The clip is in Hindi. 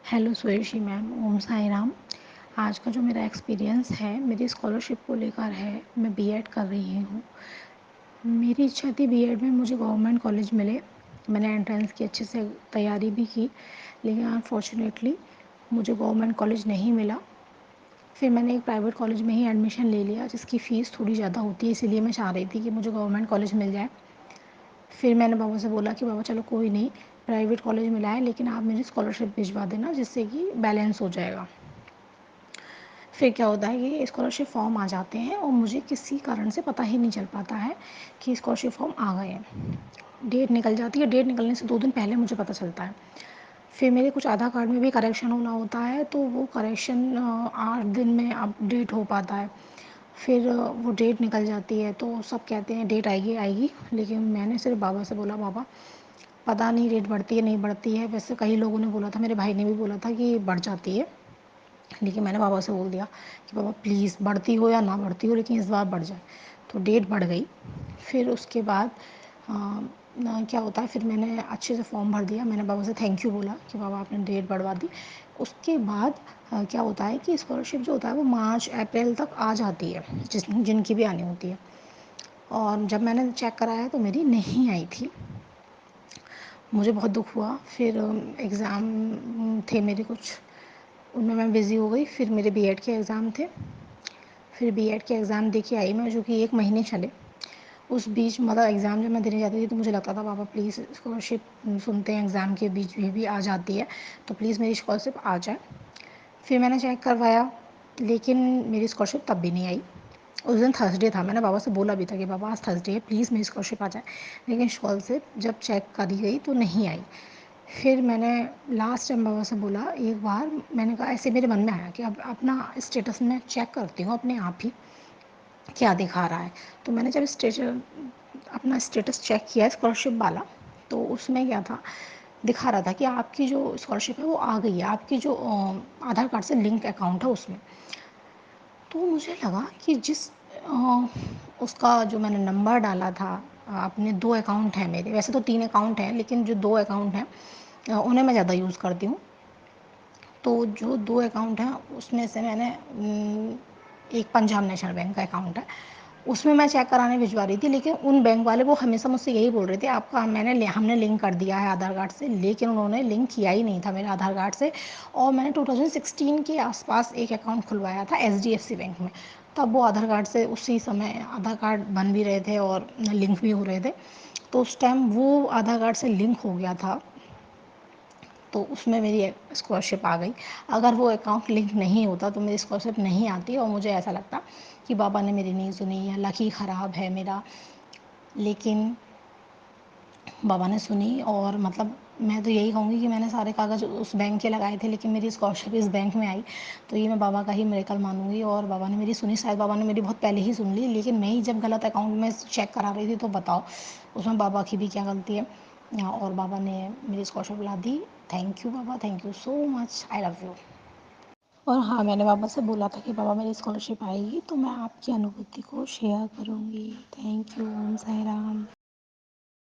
हेलो सुयशी मैम, ओम साई राम। आज का जो मेरा एक्सपीरियंस है मेरी स्कॉलरशिप को लेकर है। मैं बीएड कर रही हूँ। मेरी इच्छा थी बीएड में मुझे गवर्नमेंट कॉलेज मिले। मैंने एंट्रेंस की अच्छे से तैयारी भी की, लेकिन अनफॉर्चुनेटली मुझे गवर्नमेंट कॉलेज नहीं मिला। फिर मैंने एक प्राइवेट कॉलेज में ही एडमिशन ले लिया, जिसकी फ़ीस थोड़ी ज़्यादा होती है, इसीलिए मैं चाह रही थी कि मुझे गवर्नमेंट कॉलेज मिल जाए। फिर मैंने बाबा से बोला कि बाबा चलो कोई नहीं, प्राइवेट कॉलेज मिला है लेकिन आप मेरी स्कॉलरशिप भिजवा देना, जिससे कि बैलेंस हो जाएगा। फिर क्या होता है कि स्कॉलरशिप फॉर्म आ जाते हैं और मुझे किसी कारण से पता ही नहीं चल पाता है कि स्कॉलरशिप फॉर्म आ गए हैं। डेट निकल जाती है, डेट निकलने से 2 दिन पहले मुझे पता चलता है। फिर मेरे कुछ आधार कार्ड में भी करेक्शन होना होता है, तो वो करेक्शन 8 दिन में अपडेट हो पाता है। फिर वो डेट निकल जाती है तो सब कहते हैं डेट आएगी आएगी, लेकिन मैंने सिर्फ बाबा से बोला बाबा पता नहीं डेट बढ़ती है नहीं बढ़ती है। वैसे कई लोगों ने बोला था, मेरे भाई ने भी बोला था कि बढ़ जाती है, लेकिन मैंने बाबा से बोल दिया कि बाबा प्लीज़ बढ़ती हो या ना बढ़ती हो लेकिन इस बार बढ़ जाए। तो डेट बढ़ गई। फिर उसके बाद क्या होता है, फिर मैंने अच्छे से फॉर्म भर दिया। मैंने बाबा से थैंक यू बोला कि बाबा आपने डेट बढ़वा दी। उसके बाद क्या होता है कि स्कॉलरशिप जो होता है वो मार्च अप्रैल तक आ जाती है, जिनकी भी आनी होती है। और जब मैंने चेक कराया तो मेरी नहीं आई थी। मुझे बहुत दुख हुआ। फिर एग्ज़ाम थे मेरे कुछ, उनमें मैं बिज़ी हो गई। फिर मेरे बीएड के एग्ज़ाम थे। फिर बीएड के एग्ज़ाम दे के आई मैं, जो कि 1 महीने चले। उस बीच मतलब एग्ज़ाम जब मैं देने जाती थी तो मुझे लगता था पापा प्लीज़ स्कॉलरशिप सुनते हैं एग्ज़ाम के बीच में भी आ जाती है, तो प्लीज़ मेरी स्कॉलरशिप आ जाए। फिर मैंने चेक करवाया, लेकिन मेरी स्कॉलरशिप तब भी नहीं आई। उस दिन थर्सडे था, मैंने बाबा से बोला भी था कि बाबा आज थर्सडे है, प्लीज़ मेरी स्कॉलरशिप आ जाए। लेकिन स्कॉलरशिप जब चेक करी गई तो नहीं आई। फिर मैंने लास्ट टाइम बाबा से बोला एक बार, मैंने कहा ऐसे मेरे मन में आया कि अब अपना स्टेटस मैं चेक करती हूँ अपने आप ही क्या दिखा रहा है। तो मैंने जब अपना स्टेटस चेक किया स्कॉलरशिप वाला, तो उसमें क्या था, दिखा रहा था कि आपकी जो स्कॉलरशिप है वो आ गई है, आपकी जो आधार कार्ड से लिंक अकाउंट है उसमें। तो मुझे लगा कि उसका जो मैंने नंबर डाला था, अपने 2 अकाउंट हैं मेरे, वैसे तो 3 अकाउंट हैं लेकिन जो 2 अकाउंट हैं उन्हें मैं ज़्यादा यूज़ करती हूँ। तो जो 2 अकाउंट हैं उसमें से मैंने एक पंजाब नेशनल बैंक का अकाउंट है, उसमें मैं चेक कराने भिजवा रही थी। लेकिन उन बैंक वाले वो हमेशा मुझसे यही बोल रहे थे आपका हमने लिंक कर दिया है आधार कार्ड से, लेकिन उन्होंने लिंक किया ही नहीं था मेरे आधार कार्ड से। और मैंने 2016 के आसपास एक अकाउंट खुलवाया था एचडीएफसी बैंक में, तब वो आधार कार्ड से उसी समय आधार कार्ड बन भी रहे थे और लिंक भी हो रहे थे। तो उस टाइम वो आधार कार्ड से लिंक हो गया था, तो उसमें मेरी स्कॉलरशिप आ गई। अगर वो अकाउंट लिंक नहीं होता तो मेरी स्कॉलरशिप नहीं आती और मुझे ऐसा लगता कि बाबा ने मेरी नहीं सुनी या लक ही ख़राब है मेरा। लेकिन बाबा ने सुनी, और मतलब मैं तो यही कहूँगी कि मैंने सारे कागज़ उस बैंक के लगाए थे लेकिन मेरी स्कॉलरशिप इस बैंक में आई। तो ये मैं बाबा का ही मिरेकल मानूँगी, और बाबा ने मेरी सुनी। शायद बाबा ने मेरी बहुत पहले ही सुन ली, लेकिन मैं ही जब गलत अकाउंट में चेक करा रही थी तो बताओ उसमें बाबा की भी क्या गलती है। और बाबा ने मेरी स्कॉलरशिप ला दी। थैंक यू बाबा, thank you so much, I love you. और हाँ, मैंने बाबा से बोला था कि बाबा मेरी स्कॉलरशिप आएगी तो मैं आपकी अनुभूति को शेयर करूँगी। Thank you, Om Sai Ram.